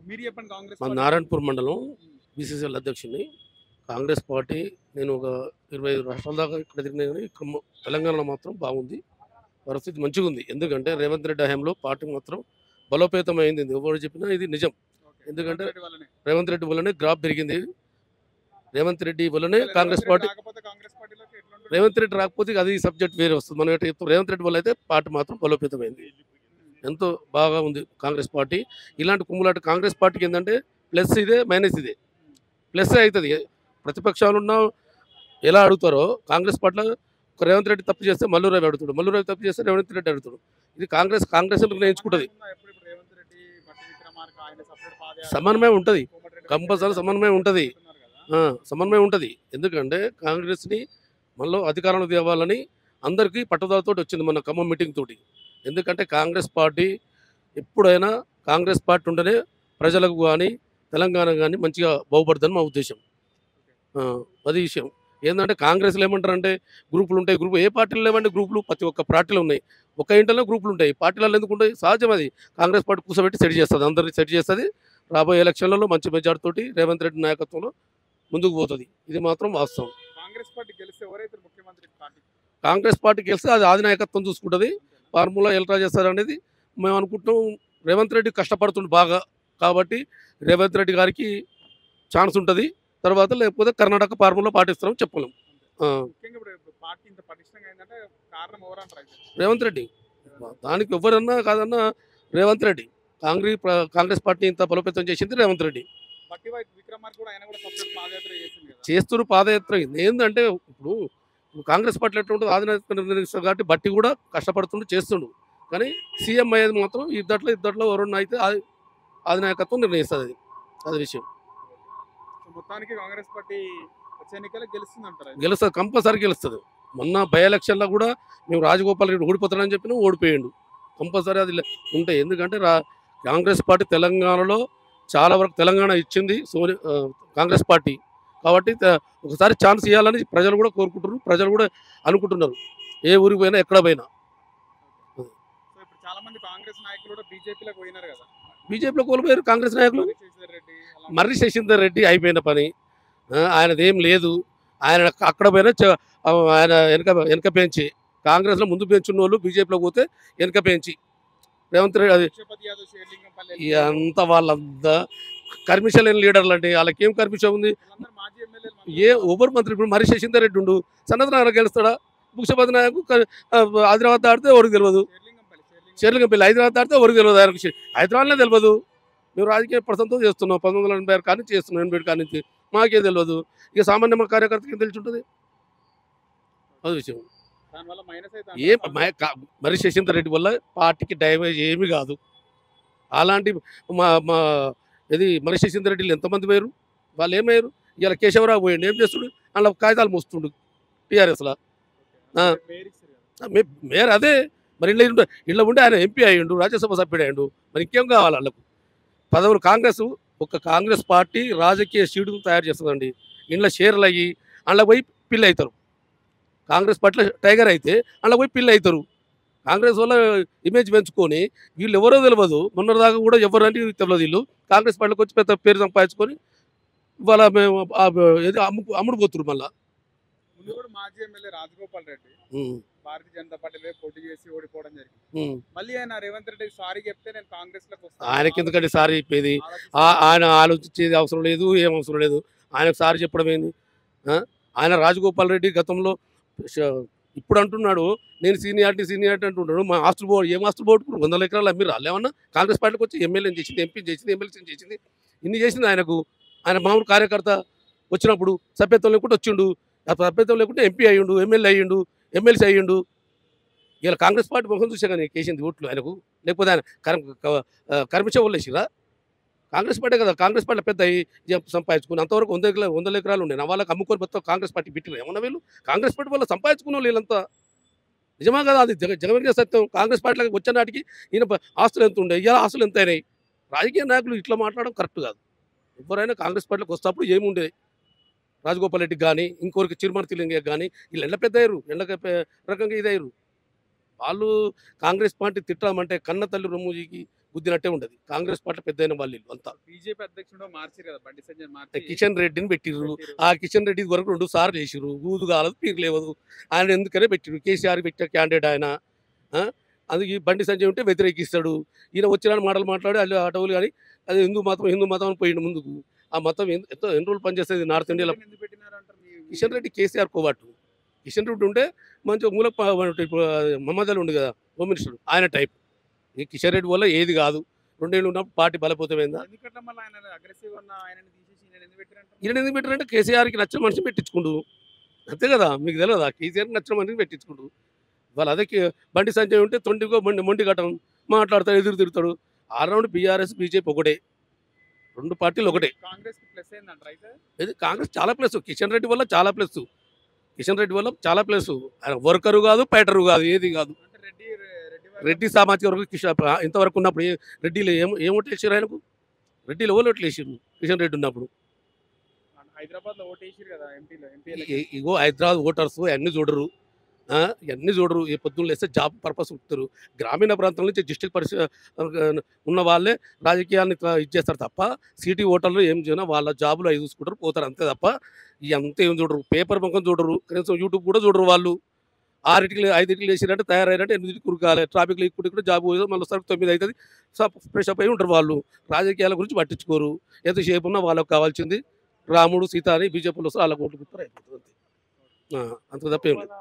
మీరు చెప్పండి కాంగ్రెస్ మా పార్టీ నారాయణపూర్ మండలం బీసీసీఎల్ అధ్యక్షుడిని. కాంగ్రెస్ పార్టీ నేను ఒక 25 రాష్ట్రాల దాకా ఇక్కడ తిరిగినా కానీ ఇక్కడ తెలంగాణలో మాత్రం బాగుంది, పరిస్థితి మంచిగా ఉంది. ఎందుకంటే రేవంత్ రెడ్డి హయాంలో పార్టీ మాత్రం బలోపేతమైంది. ఎవరు చెప్పినా ఇది నిజం. ఓకే. ఎందుకంటే రేవంత్ రెడ్డి వల్లనే. రేవంత్ రెడ్డి వల్లనే గ్రాఫ్ పెరిగింది. రేవంత్ రెడ్డి వల్లనే ఒకవేళ కాంగ్రెస్ రేవంత్ రెడ్డి పార్టీ. రాకపోతే కాంగ్రెస్ పార్టీలోకి ఎట్లుంటుంది? రేవంత్ రెడ్డి రాకపోతే అది సబ్జెక్ట్ వేరే వస్తుంది. మనం ఎట్లా చెప్తాం, రేవంత్ రెడ్డి వల్ల అయితే పార్టీ మాత్రం బలోపేతమైంది. ఎంతో బాగా ఉంది కాంగ్రెస్ పార్టీ. ఇలాంటి కుమ్ములాట కాంగ్రెస్ పార్టీకి ఏంటంటే ప్లస్ ఇదే మైనస్ ఇదే. ప్లస్ అవుతుంది. ప్రతిపక్షాలున్న ఎలా అడుగుతారో కాంగ్రెస్ పార్టీలో ఒక రేవంత్ రెడ్డి తప్పు చేస్తే మల్లు రవి అడుగుతాడు, మల్లు రవి తప్పు చేస్తే రేవంత్ రెడ్డి అడుగుతాడు. ఇది కాంగ్రెస్ నిర్ణయించుకుంటుంది. సమన్వయం ఉందా? ఎప్పుడు ఇప్పుడు రేవంత్ రెడ్డి, బట్టి విక్రమార్క ఆయన సెపరేట్ పాదయాత్ర, సమన్వయం ఉంటుంది, కోమటిరెడ్డి కంపల్సరీ వెంకటరెడ్డి సమన్వయం ఉంటుంది. చెప్తున్నారు కదా. సమన్వయం ఉంటుంది. ఎందుకంటే కాంగ్రెస్ని మనలో అధికారంలో తేవాలని అందరికీ పట్టుదలతో వచ్చింది మన ఖమ్మం మీటింగ్ తోటి. ఎందుకంటే కాంగ్రెస్ పార్టీ ఎప్పుడైనా కాంగ్రెస్ పార్టీ ఉంటేనే ప్రజలకు కానీ తెలంగాణ కానీ మంచిగా బాగుపడుతుందని మా ఉద్దేశం. అది విషయం ఏంటంటే కాంగ్రెస్లో ఏమంటారంటే గ్రూపులు ఉంటాయి. గ్రూప్ ఏ పార్టీలు లేవంటే గ్రూపులు ప్రతి ఒక్క పార్టీలో ఉన్నాయి. ఒక ఇంటర్లో గ్రూపులు ఉంటాయి, పార్టీలలో ఎందుకు ఉంటాయి? సహజం. అది కాంగ్రెస్ పార్టీ కూర్చోబెట్టి సెట్ చేస్తుంది, అందరినీ సెట్ చేస్తుంది. రాబోయే ఎలక్షన్లలో మంచి మెజార్టీ తోటి రేవంత్ రెడ్డి నాయకత్వంలో ముందుకు పోతుంది. ఇది మాత్రం వాస్తవం. కాంగ్రెస్ పార్టీ గెలిస్తే ఎవరైతే ముఖ్యమంత్రి పార్టీ? కాంగ్రెస్ పార్టీ గెలిస్తే అది అధినాయకత్వం చూసుకుంటుంది. ఫార్ములా ఎలా చేస్తారు అనేది మేము అనుకుంటున్నాం. రేవంత్ రెడ్డి కష్టపడుతుంది బాగా, కాబట్టి రేవంత్ రెడ్డి గారికి ఛాన్స్ ఉంటుంది. తర్వాత లేకపోతే కర్ణాటక ఫార్ములా పాటిస్తామని చెప్పలేం. ముఖ్యంగా ఇప్పుడు పార్టీ ఇంత పటిష్టంగా అయిందంటే కారణం ఎవరంటారు అయితే? రేవంత్ రెడ్డి, దానికి ఎవరన్నా కాదన్నా రేవంత్ రెడ్డి. కాంగ్రెస్ పార్టీ ఇంత బలోపేతం చేసింది రేవంత్ రెడ్డి. బట్టి విక్రమార్క కూడా ఆయన కూడా సెపరేట్ పాదయాత్ర చేసింది కదా. చేస్తున్నారు పాదయాత్ర. ఏంటంటే ఇప్పుడు కాంగ్రెస్ పార్టీ ఎట్లా ఉంటుంది, అధినాయకత్వం నిర్ణయిస్తారు కాబట్టి బట్టి కూడా కష్టపడుతుండు చేస్తుండు. కానీ సీఎం అయ్యేది మాత్రం ఇద్దట్లో ఎవరన్నా అయితే అధినాయకత్వం నిర్ణయిస్తుంది. అది విషయం. సో మొత్తానికి కాంగ్రెస్ పార్టీ వచ్చే ఎన్నికల్లో గెలుస్తుంది అంటారు అయితే? గెలుస్తుంది, కంపల్సరీ గెలుస్తుంది. మొన్న బై ఎలక్షన్లో కూడా మేము రాజగోపాల్ రెడ్డి ఓడిపోతాడని చెప్పినా ఓడిపోయాడు. కంపల్సరీ అది ఉంటాయి. ఎందుకంటే కాంగ్రెస్ పార్టీ తెలంగాణలో చాలా వరకు తెలంగాణ ఇచ్చింది కాంగ్రెస్ పార్టీ. కాబట్టి ఒకసారి ఛాన్స్ ఇవ్వాలని ప్రజలు కూడా కోరుకుంటున్నారు, ప్రజలు కూడా అనుకుంటున్నారు. ఏ ఊరికి పోయినా ఎక్కడ పోయినా. సో ఇప్పుడు చాలా మంది కాంగ్రెస్ నాయకులు కూడా బీజేపీలోకి పోయినారు కదా. బీజేపీలో కోల్పోయారు కాంగ్రెస్ నాయకులు. మర్రి శశిధర్ రెడ్డి అలా మర్రి శశీందర్ రెడ్డి అయిపోయిన పని. ఆయనదేం లేదు. ఆయన అక్కడ పోయినా ఆయన వెనక పెంచి కాంగ్రెస్లో ముందు పెంచున్న వాళ్ళు బీజేపీలో పోతే వెనక పెంచి రేవంత్ రెడ్డి అది లక్ష్మీపతి యాదవ్, షేర్లింగంపల్లి అంత వాళ్ళంతా కర్మిషన్ లేని లీడర్లు అండి. వాళ్ళకి ఏం కర్మిషన్ ఉంది? వీళ్ళందరూ మాజీ ఎమ్మెల్యేలు ఓవర్ మంత్రి. ఇప్పుడు మర్రి శశీందర్ రెడ్డి ఉండు, సనత్ నారాయణ గెలుస్తాడా? భూషపతి నాయకు హైదరాబాద్ దాడితే ఎవరికి తెలియదు. షేర్లింగంపల్లి హైదరాబాద్ దాడితే ఎవరికి తెలియదు. ఆయనకు హైదరాబాద్లో తెలియదు. మేము రాజకీయ ప్రసంతో చేస్తున్నాం 1986 కానీ చేస్తున్నాం, 88 కానీ నుంచి మాకేం తెలియదు. ఇక సామాన్య కార్యకర్తకి ఏం తెలిసి ఉంటుంది? అది విషయం. దానివల్ల మైనస్ అయితే ఏ అంటారా? మర్రి శశీందర్ రెడ్డి వల్ల పార్టీకి డ్యామేజ్ ఏమీ కాదు. అలాంటి మా మా ఇది మర్రి శశీందర్ రెడ్డిలు ఎంతమంది పోయారు? వాళ్ళు ఏమయ్యారు? ఇలా కేశవరావు పోయండి, ఏం చేస్తుడు? అలా కాగితాలు మోస్తుండు టీఆర్ఎస్లో. మేయర్ ఇస్తారు కదా. మేయర్ అదే మరి ఇళ్ళ ఉండి ఆయన ఎంపీ అయ్యిండు, రాజ్యసభ సభ్యుడు అయ్యిండు. మరి ఇంకేం కావాలి వాళ్ళకు? పదవులు కాంగ్రెస్ పార్టీ రాజకీయ షీడును తయారు చేస్తుందండి. ఇంట్లో షేర్లు అయ్యి అందులో పోయి పిల్లి అవుతారు. కాంగ్రెస్ పార్టీలో టైగర్ అయితే అందులో పోయి పిల్లి అవుతారు. కాంగ్రెస్ వల్ల ఇమేజ్ పెంచుకొని వీళ్ళు ఎవరో తెలియదు. మొన్నటిదాకా కూడా ఎవరు అంటే తెలియదు. వీళ్ళు కాంగ్రెస్ పార్టీలోకి వచ్చి పెద్ద పేరు సంపాదించుకొని ఇవాళ మేము అమ్ముడు పోతున్నారు మళ్ళా. ముందు కూడా మాజీ ఎమ్మెల్యే రాజగోపాల్ రెడ్డి భారతీయ జనతా పార్టీలో పోటీ చేసి ఓడిపోవడం జరిగింది. మళ్ళీ ఆయన రేవంత్ రెడ్డి సారీ చెప్తే నేను కాంగ్రెస్ లోకి ఆయనకి ఎందుకంటే సారీ చెప్పేది? ఆయన ఆలోచించేది అవసరం లేదు, ఏం అవసరం లేదు. ఆయనకు సారీ చెప్పడం ఏంది? ఆయన రాజగోపాల్ రెడ్డి గతంలో ఇప్పుడు అంటున్నాడు నేను సీనియారిటీ అంటున్నాడు. మా ఆస్తులు బోర్డు ఏం ఆస్తులు పోగొట్టుకున్నారు? 100 ఎకరాలు అమ్మిరు. ఏమన్నా కాంగ్రెస్ పార్టీకి వచ్చి ఎమ్మెల్యేని చేసింది, ఎంపీని చేసింది, ఎమ్మెల్సీని చేసింది, ఇన్ని చేసింది ఆయనకు. ఆయన మామూలు కార్యకర్త వచ్చినప్పుడు సభ్యత్వం లేకుండా వచ్చిండు. సభ్యత్వం లేకుంటే ఎంపీ అయ్యిండు, ఎమ్మెల్యే అయ్యిండు, ఎమ్మెల్సీ అయ్యిండు. ఇలా కాంగ్రెస్ పార్టీ ముఖం చూసే కానీ కేసింది ఓట్లు ఆయనకు. లేకపోతే ఆయన కర్మించే వాళ్ళు వేసిరా? కాంగ్రెస్ పార్టీ కదా. కాంగ్రెస్ పార్టీ పెద్ద సంపాదించుకుని అంతవరకు 100 ఎకరాలు ఉన్నాయి. నా వాళ్ళకి అమ్ముకొని మొత్తం కాంగ్రెస్ పార్టీ పెట్టిన ఏమన్నా వీళ్ళు కాంగ్రెస్ పార్టీ వల్ల సంపాదించుకున్న వాళ్ళు వీళ్ళంతా. నిజమా కదా? అది జగన్మోహన్ సత్యం. కాంగ్రెస్ పార్టీలకు వచ్చే నాటికి ఈయన ఆస్తులు ఎంత ఉండే, ఇలా ఆస్తులు ఎంత అయినాయి? రాజకీయ నాయకులు ఇట్లా మాట్లాడడం కరెక్ట్ కాదు. ఎవరైనా కాంగ్రెస్ పార్టీలోకి వస్తేప్పుడు ఏముండే? రాజగోపాల్ రెడ్డికి కానీ ఇంకోరికి చిరుమర్తి లింగయ్యకి కానీ వీళ్ళు ఎండ పెద్ద అయ్యారు, ఎండ రకంగా ఇదయ్యారు. వాళ్ళు కాంగ్రెస్ పార్టీ తిట్టామంటే కన్న తల్లి రొమ్ముకి గుద్దినట్టే ఉండదు. కాంగ్రెస్ పార్టీ పెద్దయిన వాళ్ళు వీళ్ళు అంతా. బీజేపీ అధ్యక్షుడు మార్చారు కదా, బండి సంజయ్ మార్చి కిషన్ రెడ్డిని పెట్టిర్రు. పెట్టిర్రు. ఆ కిషన్ రెడ్డి వరకు 2 సార్లు చేసిర్రు. ఊదు కాలదు, పీరు లేవదు. ఆయన ఎందుకనే పెట్టిర్రు. కేసీఆర్ పెట్టిన క్యాండిడేట్ ఆయన. అందుకే ఈ బండి సంజయ్ ఉంటే వ్యతిరేకిస్తాడు. ఈయన వచ్చిన మాటలు మాట్లాడి అల్లు అటవులు కానీ అది హిందూ మతం అని పోయిండు ముందుకు. ఆ మతం ఎన్ని రోజులు పనిచేస్తుంది నార్త్ ఇండియాలో. ఎందుకు పెట్టినారంటారు కిషన్ రెడ్డి కేసీఆర్ కోబాటు. కిషన్ రెడ్డి ఉంటే మంచిగా ఇప్పుడు మహమ్మద్ అలీ ఉండు కదా హోమ్ మినిస్టర్, ఆయన టైప్. ఈ కిషన్ రెడ్డి వల్ల ఏది కాదు. 2 ఏళ్ళు ఉన్నప్పుడు పార్టీ బలపోతమైందా. ఎందుకంటే మళ్ళీ ఆయన అగ్రెసివ్ ఉన్న ఆయనని తీసేసి ఈయన ఎందుకు పెట్టినారంటారు? ఈయన ఎందుకు పెట్టారంటే కేసీఆర్కి నచ్చిన మనిషిని పెట్టించుకుండు. అంతే కదా, మీకు తెలియదా? కేసీఆర్కి నచ్చిన మనిషిని పెట్టించుకుండు. వాళ్ళు అదే బండి సంజయ్ ఉంటే తొండిగో మొండి కట్టం మాట్లాడతాడు, ఎదురు తిరుగుతాడు. ఆల్రౌండ్ బీఆర్ఎస్ బీజేపీ ఒకటే, 2 పార్టీలు ఒకటే. కాంగ్రెస్ కి ప్లస్ అయిందంటారు అయితే. ఇది కాంగ్రెస్ చాలా ప్లస్. కిషన్ రెడ్డి వల్ల చాలా ప్లస్. కిషన్ రెడ్డి వల్ల చాలా ప్లస్. ఆయన వర్కరు కాదు, ఫైటరు కాదు, ఏది కాదు. అంటే రెడ్డి రెడ్డి సామాజిక వర్గం ఇంతవరకు ఉన్నప్పుడు రెడ్డిలో ఏం ఓట్లు వేసారు ఆయనకు? రెడ్డిలో ఓట్లు వేసారు కిషన్ రెడ్డి ఉన్నప్పుడు. హైదరాబాద్ లో ఓటేసారు కదా ఎంపీలో. ఇగో హైదరాబాద్ ఓటర్స్ అన్నీ చూడరు. ఇవన్నీ చూడరు. ఏ పొద్దున్న లేస్తే జాబ్ పర్పస్ ఉంటారు. గ్రామీణ ప్రాంతం నుంచి డిస్ట్రిక్ట్ ఉన్న వాళ్ళే రాజకీయాన్ని ఇచ్చేస్తారు తప్ప సిటీ ఓటర్లు ఏం చేయనా వాళ్ళ జాబులు అవి చూసుకుంటారు, పోతారు. అంతే తప్ప అంతే ఏం చూడరు. పేపర్ ముఖం చూడరు, కనీసం యూట్యూబ్ కూడా చూడరు వాళ్ళు. 6కి 5కి లేచినట్టే తయారైనట్టే 8కి కురకాలి. ట్రాఫిక్లో ఇక్కడ జాబ్ పోయేది, మళ్ళీ వస్తారు 9 అవుతుంది. ఫ్రెష్ అప్ అయి ఉంటారు వాళ్ళు. రాజకీయాల గురించి పట్టించుకోరు. ఎంతసేపు ఉన్నా వాళ్ళకి కావాల్సింది రాముడు సీత అని బీజేపీలో వస్తారు, వాళ్ళకి ఓట్లు కుట్టారు, అయిపోతుంది అంతే. అంత తప్ప ఏం లేదు.